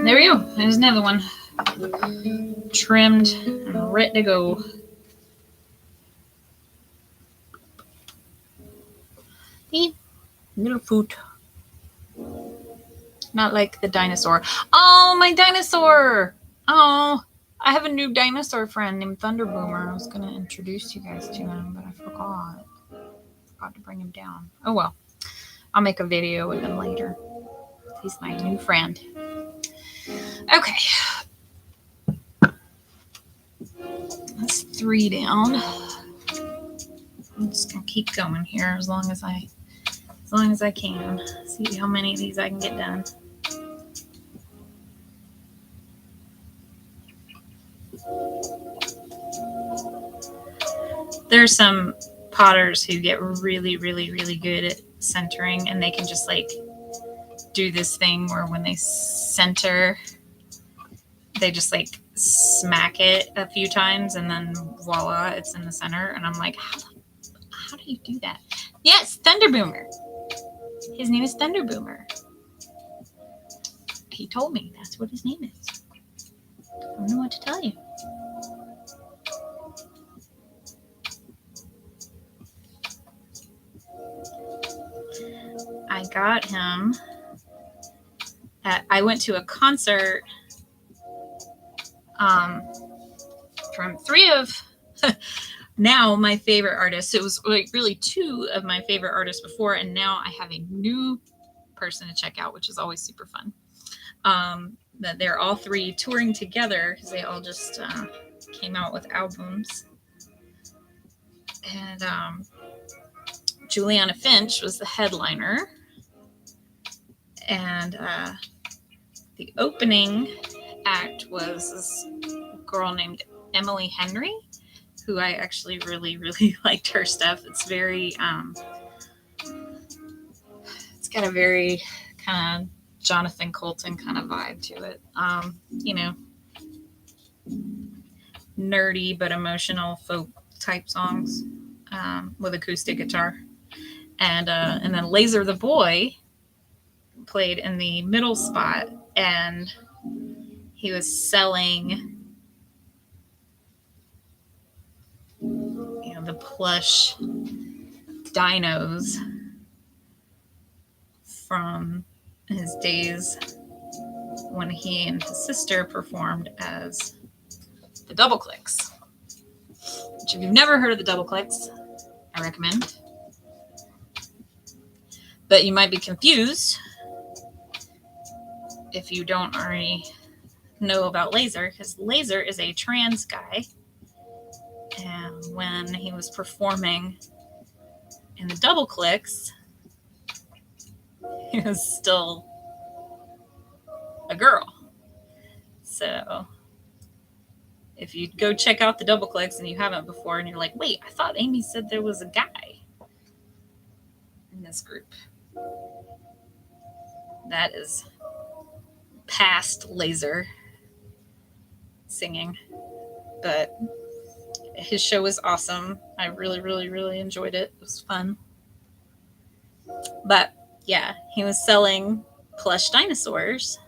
There we go. There's another one. Trimmed and ready to go. Eat little food. Not like the dinosaur. Oh, my dinosaur! Oh, I have a new dinosaur friend named Thunderboomer. I was going to introduce you guys to him, but I forgot. Forgot to bring him down. Oh, well. I'll make a video with him later. He's my new friend. Okay. That's 3 down. I'm just going to keep going here as long as I can. See how many of these I can get done. There's some potters who get really, really, really good at centering, and they can just like do this thing where when they center, they just like smack it a few times and then voila, it's in the center. And I'm like, how do you do that? Yes, Thunderboomer. His name is Thunderboomer. He told me that's what his name is. I don't know what to tell you. I got him I went to a concert from 3 of now my favorite artists. It was like really 2 of my favorite artists before, and now I have a new person to check out, which is always super fun. That they're all 3 touring together because they all just came out with albums. And Juliana Finch was the headliner. And the opening act was this girl named Emily Henry, who I actually really, really liked her stuff. It's very, it's got a very kind of Jonathan Colton kind of vibe to it. You know, nerdy but emotional folk type songs with acoustic guitar. And then Laser the Boy played in the middle spot, and he was selling, you know, the plush dinos from his days when he and his sister performed as the Double Clicks. Which, if you've never heard of the Double Clicks, I recommend. But you might be confused if you don't already know about Laser, because Laser is a trans guy. And when he was performing in the Double Clicks, he was still a girl. So if you go check out the Double Clicks and you haven't before, and you're like, wait, I thought Amy said there was a guy in this group. That is past Laser singing. But his show was awesome. I really, really, really enjoyed it. It was fun. But yeah, he was selling plush dinosaurs.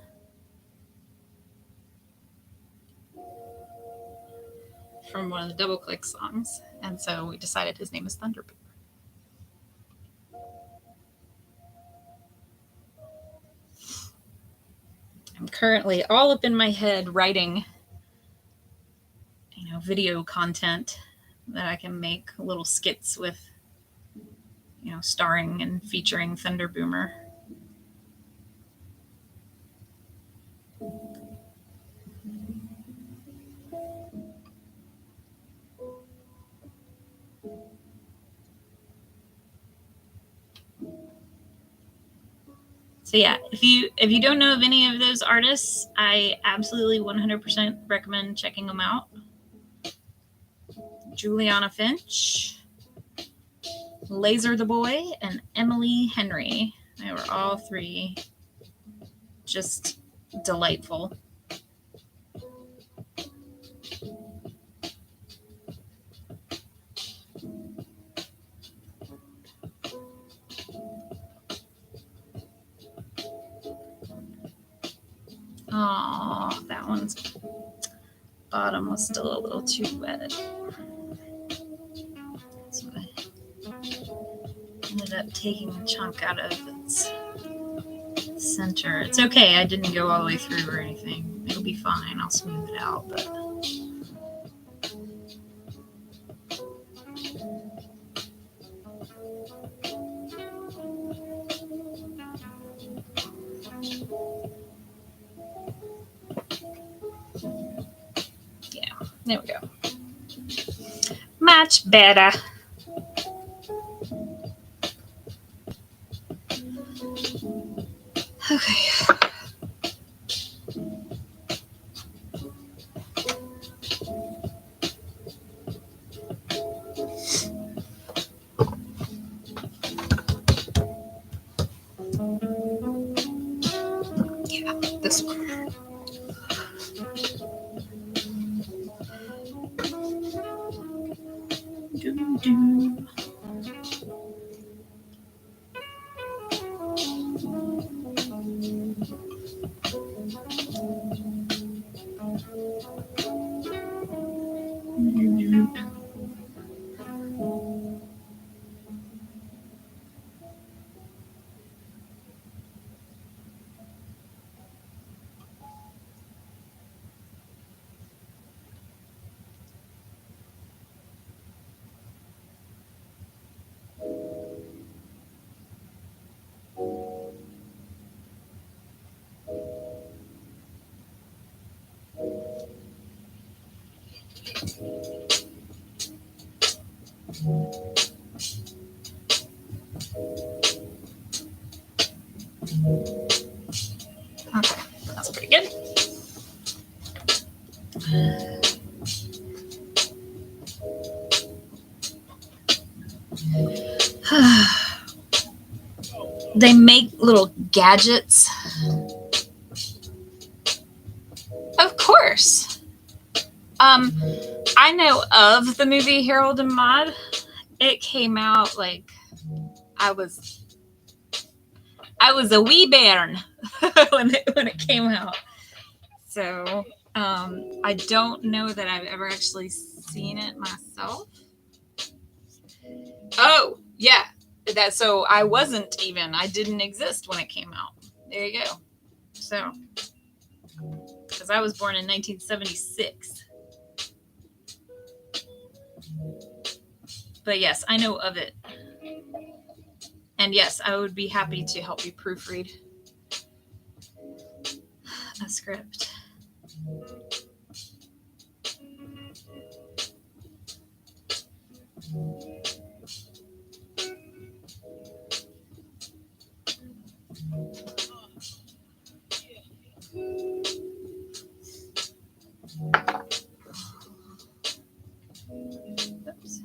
From one of the Double Click songs. And so we decided his name is Thunderbird. I'm currently all up in my head writing, video content that I can make little skits with, starring and featuring Thunder Boomer. So yeah, if you don't know of any of those artists, I absolutely 100% recommend checking them out. Juliana Finch, Laser the Boy, and Emily Henry. They were all three just delightful. Oh, that one's bottom was still a little too wet. So I ended up taking a chunk out of its center. It's okay, I didn't go all the way through or anything. It'll be fine. I'll smooth it out, but yeah, there we go. Much better. Okay. Yeah, this one. Doo-doo. Okay, that's pretty good. They make little gadgets. Of course. I know of the movie Harold and Maude. It came out like I was a wee bairn when it came out. So I don't know that I've ever actually seen it myself. Oh, yeah. So I didn't exist when it came out. There you go. So, because I was born in 1976. But yes, I know of it. And yes, I would be happy to help you proofread a script. Oops.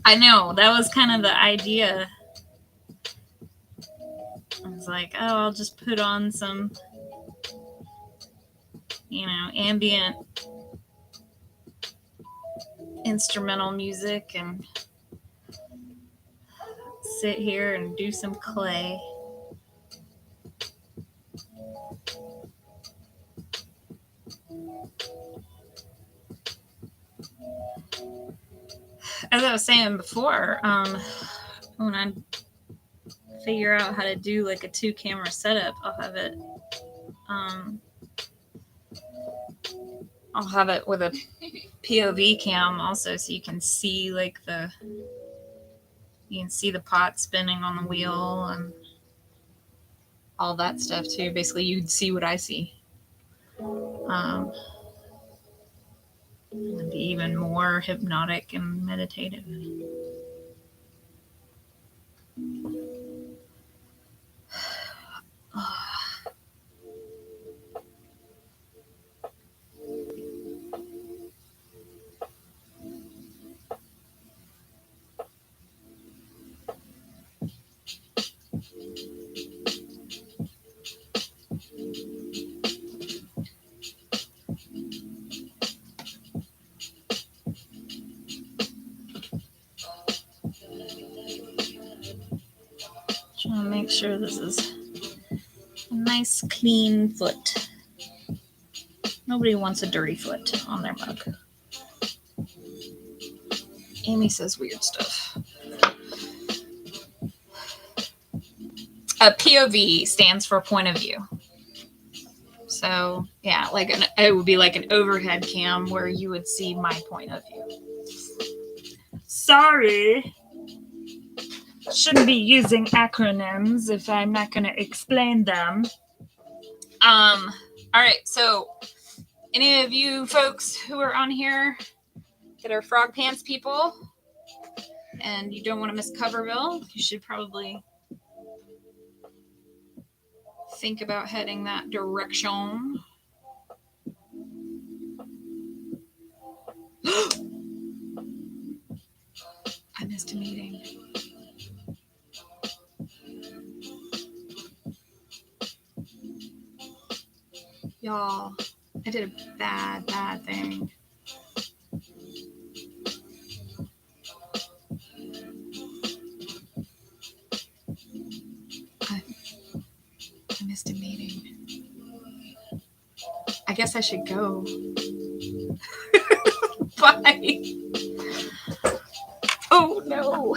I know, that was kind of the idea. I was like, oh, I'll just put on some, ambient instrumental music and sit here and do some clay. As I was saying before, when I figure out how to do like a 2-camera setup, I'll have it with a POV cam also, so you can see the pot spinning on the wheel and all that stuff too. Basically, you'd see what I see. It'd be even more hypnotic and meditative. Trying to make sure this is a nice, clean foot. Nobody wants a dirty foot on their mug. Amy says weird stuff. A POV stands for point of view. So, yeah, it would be like an overhead cam where you would see my point of view. Sorry. Shouldn't be using acronyms if I'm not going to explain them. All right, so any of you folks who are on here that are Frog Pants people and you don't want to miss Coverville, you should probably think about heading that direction. I missed a meeting. Y'all, I did a bad thing. I missed a meeting. I guess I should go. Bye. Oh no.